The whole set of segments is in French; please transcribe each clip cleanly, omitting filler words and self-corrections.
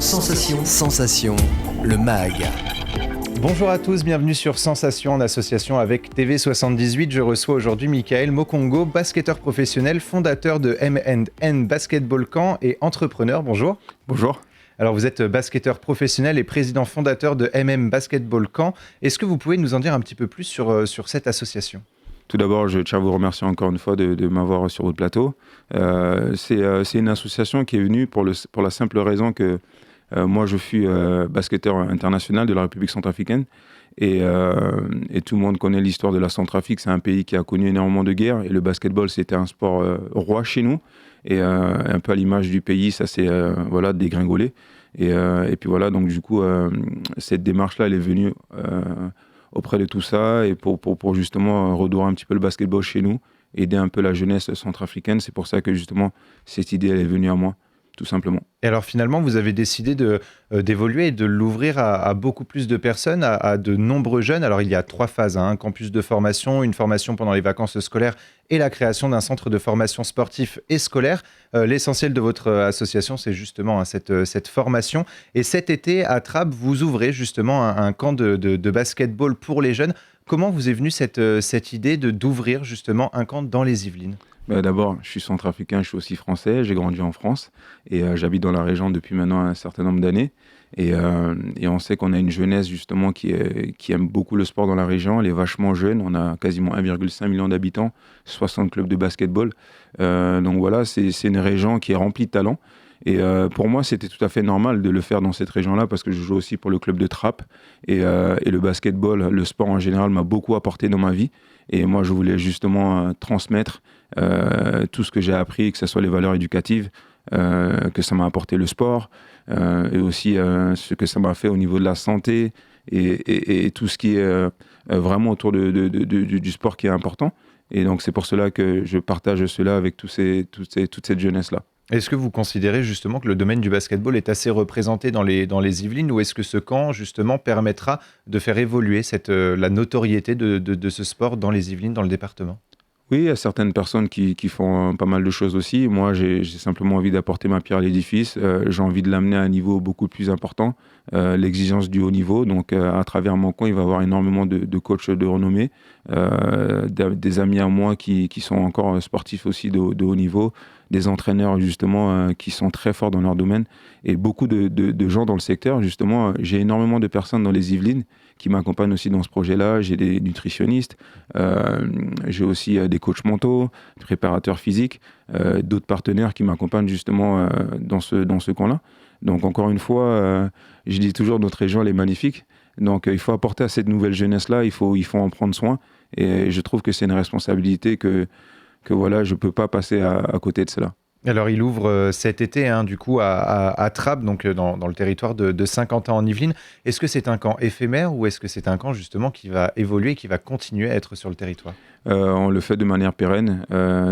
Sensation. Sensation, le MAG. Bonjour à tous, bienvenue sur Sensation en association avec TV78. Je reçois aujourd'hui Michael Mokongo, basketteur professionnel, fondateur de M&N Basketball Camp et entrepreneur. Bonjour. Bonjour. Alors vous êtes basketteur professionnel et président fondateur de MM Basketball Camp. Est-ce que vous pouvez nous en dire un petit peu plus sur cette association ? Tout d'abord, je tiens à vous remercier encore une fois de m'avoir sur votre plateau. C'est une association qui est venue pour la simple raison que moi, je suis basketteur international de la République centrafricaine et tout le monde connaît l'histoire de la Centrafrique. C'est un pays qui a connu énormément de guerres et le basketball, c'était un sport roi chez nous. Et un peu à l'image du pays, ça s'est dégringolé. Et puis voilà, donc du coup, cette démarche-là, elle est venue auprès de tout ça et pour justement redorer un petit peu le basketball chez nous, aider un peu la jeunesse centrafricaine. C'est pour ça que justement, cette idée, elle est venue à moi, tout simplement. Et alors finalement, vous avez décidé d'évoluer et de l'ouvrir à beaucoup plus de personnes, à de nombreux jeunes. Alors il y a 3 phases, un campus de formation, une formation pendant les vacances scolaires et la création d'un centre de formation sportif et scolaire. L'essentiel de votre association, c'est justement cette formation. Et cet été, à Trappes, vous ouvrez justement un camp de basketball pour les jeunes. Comment vous est venue cette idée d'ouvrir justement un camp dans les Yvelines ? D'abord, je suis centrafricain, je suis aussi français, j'ai grandi en France et j'habite dans la région depuis maintenant un certain nombre d'années. Et on sait qu'on a une jeunesse justement qui aime beaucoup le sport dans la région, elle est vachement jeune, on a quasiment 1,5 million d'habitants, 60 clubs de basketball. Donc voilà, c'est une région qui est remplie de talents. Et pour moi, c'était tout à fait normal de le faire dans cette région-là parce que je joue aussi pour le club de Trappes et le basketball, le sport en général m'a beaucoup apporté dans ma vie. Et moi, je voulais justement transmettre tout ce que j'ai appris, que ce soit les valeurs éducatives, que ça m'a apporté le sport, et aussi ce que ça m'a fait au niveau de la santé et tout ce qui est vraiment autour du sport qui est important. Et donc, c'est pour cela que je partage cela avec toute cette jeunesse-là. Est-ce que vous considérez justement que le domaine du basketball est assez représenté dans les Yvelines ou est-ce que ce camp justement permettra de faire évoluer la notoriété de ce sport dans les Yvelines, dans le département ? Oui, il y a certaines personnes qui font pas mal de choses aussi. Moi, j'ai simplement envie d'apporter ma pierre à l'édifice. J'ai envie de l'amener à un niveau beaucoup plus important, l'exigence du haut niveau. Donc, à travers mon camp, il va y avoir énormément de coachs de renommée, des amis à moi qui sont encore sportifs aussi de haut niveau, des entraîneurs justement qui sont très forts dans leur domaine et beaucoup de gens dans le secteur. Justement, j'ai énormément de personnes dans les Yvelines qui m'accompagnent aussi dans ce projet-là. J'ai des nutritionnistes, j'ai aussi des coachs mentaux, préparateurs physiques, d'autres partenaires qui m'accompagnent justement dans ce camp-là. Donc encore une fois, je dis toujours notre région elle est magnifique. Donc il faut apporter à cette nouvelle jeunesse-là, il faut en prendre soin. Et je trouve que c'est une responsabilité que voilà, je ne peux pas passer à côté de cela. Alors, il ouvre cet été, du coup, à Trappes, donc dans le territoire de Saint-Quentin en Yvelines. Est-ce que c'est un camp éphémère ou est-ce que c'est un camp, justement, qui va évoluer, qui va continuer à être sur le territoire ? On le fait de manière pérenne.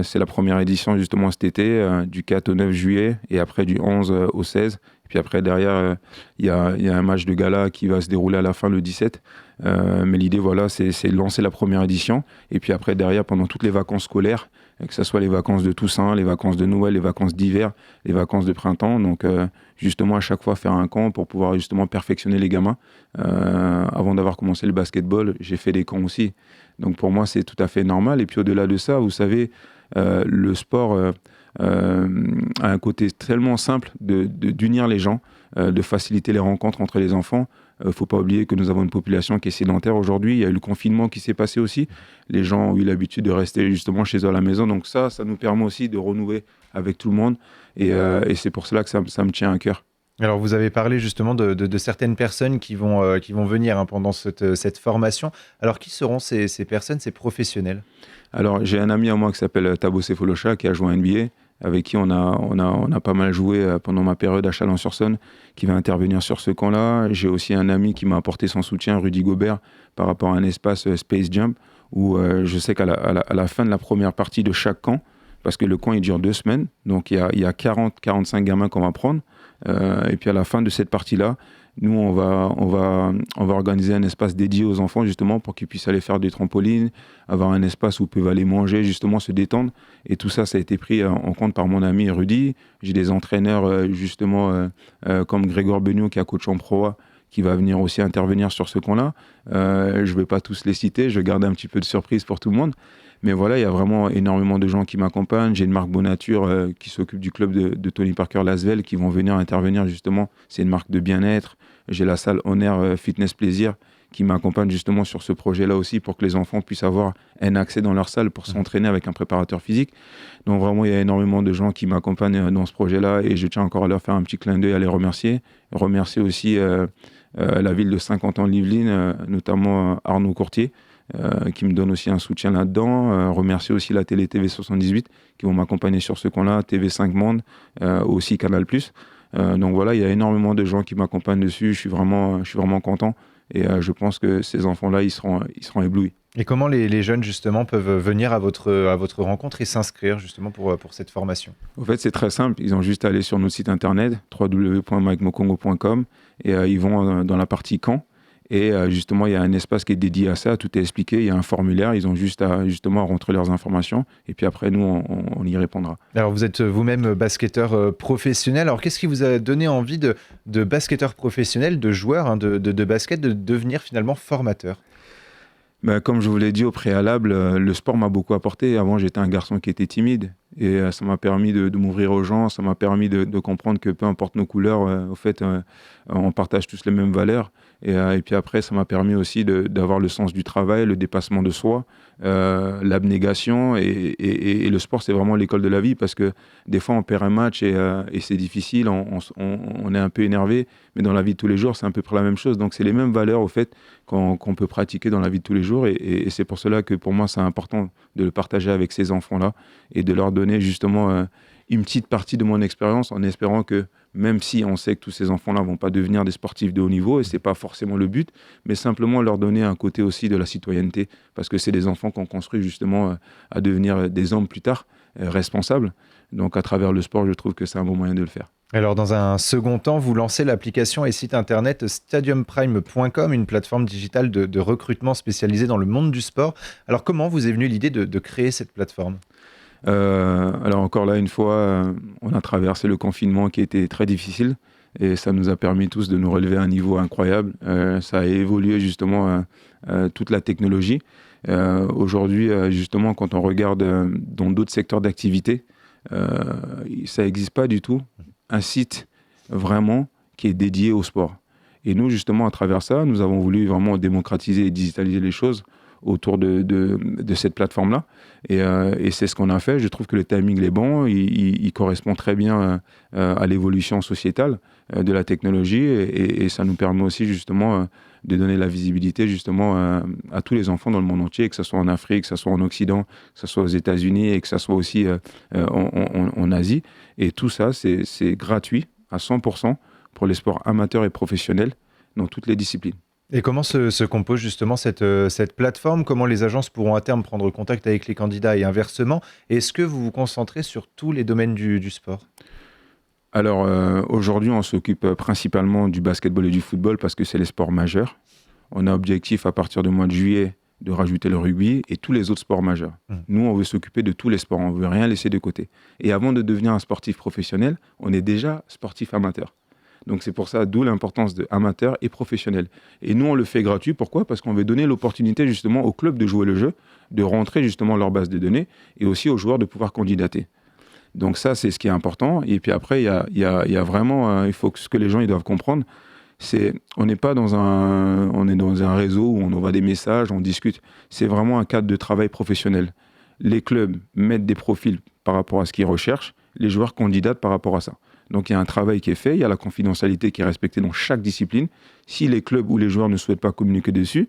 C'est la première édition, justement, cet été, du 4 au 9 juillet, et après du 11 au 16. Et puis après, derrière, il y a un match de gala qui va se dérouler à la fin le 17. Mais l'idée, voilà, c'est de lancer la première édition. Et puis après, derrière, pendant toutes les vacances scolaires, que ce soit les vacances de Toussaint, les vacances de Noël, les vacances d'hiver, les vacances de printemps. Donc, justement, à chaque fois, faire un camp pour pouvoir justement perfectionner les gamins. Avant d'avoir commencé le basketball, j'ai fait des camps aussi. Donc, pour moi, c'est tout à fait normal. Et puis, au-delà de ça, vous savez, le sport a un côté tellement simple d'unir les gens, de faciliter les rencontres entre les enfants. Il ne faut pas oublier que nous avons une population qui est sédentaire aujourd'hui. Il y a eu le confinement qui s'est passé aussi. Les gens ont eu l'habitude de rester justement chez eux à la maison. Donc ça nous permet aussi de renouer avec tout le monde. Et c'est pour cela que ça me tient à cœur. Alors, vous avez parlé justement de certaines personnes qui vont venir pendant cette formation. Alors, qui seront ces personnes, ces professionnels ? Alors, j'ai un ami à moi qui s'appelle Thabo Sefolosha qui a joué à NBA, avec qui on a pas mal joué pendant ma période à Chalon-sur-Saône, qui va intervenir sur ce camp-là. J'ai aussi un ami qui m'a apporté son soutien, Rudy Gobert, par rapport à un espace Space Jump, où je sais qu'à la fin de la première partie de chaque camp, parce que le camp il dure 2 semaines, donc il y a 40-45 gamins qu'on va prendre, et puis à la fin de cette partie-là, Nous, on va organiser un espace dédié aux enfants, justement, pour qu'ils puissent aller faire du trampoline, avoir un espace où ils peuvent aller manger, justement, se détendre. Et tout ça, ça a été pris en compte par mon ami Rudy. J'ai des entraîneurs, justement, comme Grégoire Beugnot, qui est coach en Pro A, qui va venir aussi intervenir sur ce camp-là. Je ne vais pas tous les citer, je garde un petit peu de surprise pour tout le monde. Mais voilà, il y a vraiment énormément de gens qui m'accompagnent. J'ai une marque Bonature qui s'occupe du club de Tony Parker Lasvel qui vont venir intervenir justement. C'est une marque de bien-être. J'ai la salle Honor Fitness Plaisir qui m'accompagne justement sur ce projet-là aussi pour que les enfants puissent avoir un accès dans leur salle pour s'entraîner avec un préparateur physique. Donc vraiment, il y a énormément de gens qui m'accompagnent dans ce projet-là et je tiens encore à leur faire un petit clin d'œil, à les remercier. Remercier aussi la ville de Saint-Quentin-Yvelines, notamment Arnaud Courtier, qui me donne aussi un soutien là-dedans. Remercier aussi la télé TV78 qui vont m'accompagner sur ce camp-là, TV5 Monde, aussi Canal+. Donc voilà, il y a énormément de gens qui m'accompagnent dessus. Je suis vraiment content et je pense que ces enfants-là, ils seront éblouis. Et comment les jeunes, justement, peuvent venir à votre rencontre et s'inscrire, justement, pour cette formation? En fait, c'est très simple. Ils ont juste à aller sur notre site internet, www.mikemokongo.com, et ils vont dans la partie camp. Et justement, il y a un espace qui est dédié à ça, tout est expliqué, il y a un formulaire, ils ont juste à justement rentrer leurs informations, et puis après, nous, on y répondra. Alors, vous êtes vous-même basketteur professionnel. Alors, qu'est-ce qui vous a donné envie de basketteur professionnel, de joueur de basket, de devenir finalement formateur? Ben, comme je vous l'ai dit au préalable, le sport m'a beaucoup apporté. Avant, j'étais un garçon qui était timide et ça m'a permis de m'ouvrir aux gens, ça m'a permis de comprendre que peu importe nos couleurs, au fait, on partage tous les mêmes valeurs. Et puis après, ça m'a permis aussi d'avoir le sens du travail, le dépassement de soi, l'abnégation. Et le sport, c'est vraiment l'école de la vie parce que des fois, on perd un match et c'est difficile, on est un peu énervé. Mais dans la vie de tous les jours, c'est à peu près la même chose. Donc, c'est les mêmes valeurs, au fait, qu'on peut pratiquer dans la vie de tous les jours. Et c'est pour cela que pour moi, c'est important de le partager avec ces enfants-là et de leur donner justement une petite partie de mon expérience en espérant que même si on sait que tous ces enfants-là ne vont pas devenir des sportifs de haut niveau, et ce n'est pas forcément le but, mais simplement leur donner un côté aussi de la citoyenneté, parce que c'est des enfants qu'on construit justement à devenir des hommes plus tard, responsables. Donc à travers le sport, je trouve que c'est un bon moyen de le faire. Alors, dans un second temps, vous lancez l'application et site internet stadiumprime.com, une plateforme digitale de recrutement spécialisée dans le monde du sport. Alors, comment vous est venue l'idée de créer cette plateforme ? Alors encore là, une fois, on a traversé le confinement qui était très difficile et ça nous a permis tous de nous relever à un niveau incroyable. Ça a évolué justement toute la technologie. Aujourd'hui, justement, quand on regarde dans d'autres secteurs d'activité, ça n'existe pas du tout un site vraiment qui est dédié au sport. Et nous, justement, à travers ça, nous avons voulu vraiment démocratiser et digitaliser les choses autour de cette plateforme-là. Et c'est ce qu'on a fait. Je trouve que le timing est bon. Il correspond très bien à l'évolution sociétale de la technologie. Et ça nous permet aussi, justement, de donner la visibilité, justement, à tous les enfants dans le monde entier, que ce soit en Afrique, que ce soit en Occident, que ce soit aux États-Unis et que ce soit aussi en Asie. Et tout ça, c'est gratuit à 100% pour les sports amateurs et professionnels dans toutes les disciplines. Et comment se compose justement cette plateforme? Comment les agences pourront à terme prendre contact avec les candidats et inversement? Est-ce que vous vous concentrez sur tous les domaines du sport? Alors aujourd'hui, on s'occupe principalement du basketball et du football parce que c'est les sports majeurs. On a objectif à partir du mois de juillet de rajouter le rugby et tous les autres sports majeurs. Nous, on veut s'occuper de tous les sports, on ne veut rien laisser de côté. Et avant de devenir un sportif professionnel, on est déjà sportif amateur. Donc c'est pour ça, d'où l'importance de amateur et professionnel. Et nous, on le fait gratuit. Pourquoi? Parce qu'on veut donner l'opportunité justement aux clubs de jouer le jeu, de rentrer justement leur base de données et aussi aux joueurs de pouvoir candidater. Donc ça, c'est ce qui est important. Et puis après, il y a vraiment, il faut que ce que les gens ils doivent comprendre, c'est on est dans un réseau où on envoie des messages, on discute. C'est vraiment un cadre de travail professionnel. Les clubs mettent des profils par rapport à ce qu'ils recherchent, les joueurs candidatent par rapport à ça. Donc il y a un travail qui est fait, il y a la confidentialité qui est respectée dans chaque discipline. Si les clubs ou les joueurs ne souhaitent pas communiquer dessus,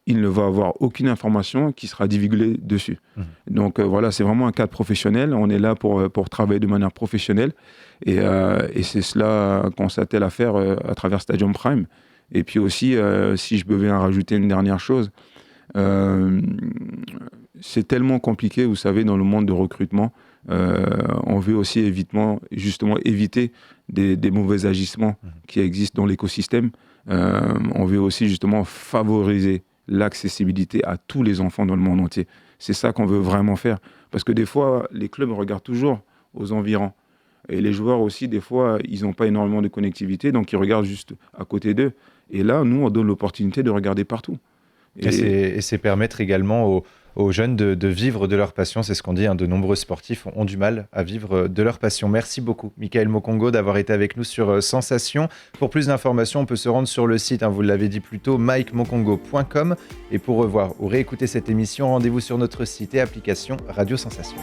il ne va avoir aucune information qui sera divulguée dessus. Donc voilà, c'est vraiment un cadre professionnel. On est là pour travailler de manière professionnelle. Et c'est cela qu'on s'attelle à faire à travers Stadium Prime. Et puis aussi, si je devais en rajouter une dernière chose, c'est tellement compliqué, vous savez, dans le monde de recrutement. On veut aussi éviter des mauvais agissements qui existent dans l'écosystème. On veut aussi justement favoriser l'accessibilité à tous les enfants dans le monde entier. C'est ça qu'on veut vraiment faire. Parce que des fois, les clubs regardent toujours aux environs. Et les joueurs aussi, des fois, ils n'ont pas énormément de connectivité, donc ils regardent juste à côté d'eux. Et là, nous, on donne l'opportunité de regarder partout. Et c'est permettre également aux jeunes de vivre de leur passion. C'est ce qu'on dit, de nombreux sportifs ont du mal à vivre de leur passion. Merci beaucoup, Michael Mokongo, d'avoir été avec nous sur Sensation. Pour plus d'informations, on peut se rendre sur le site, vous l'avez dit plus tôt, mikemokongo.com. Et pour revoir ou réécouter cette émission, rendez-vous sur notre site et application Radio Sensation.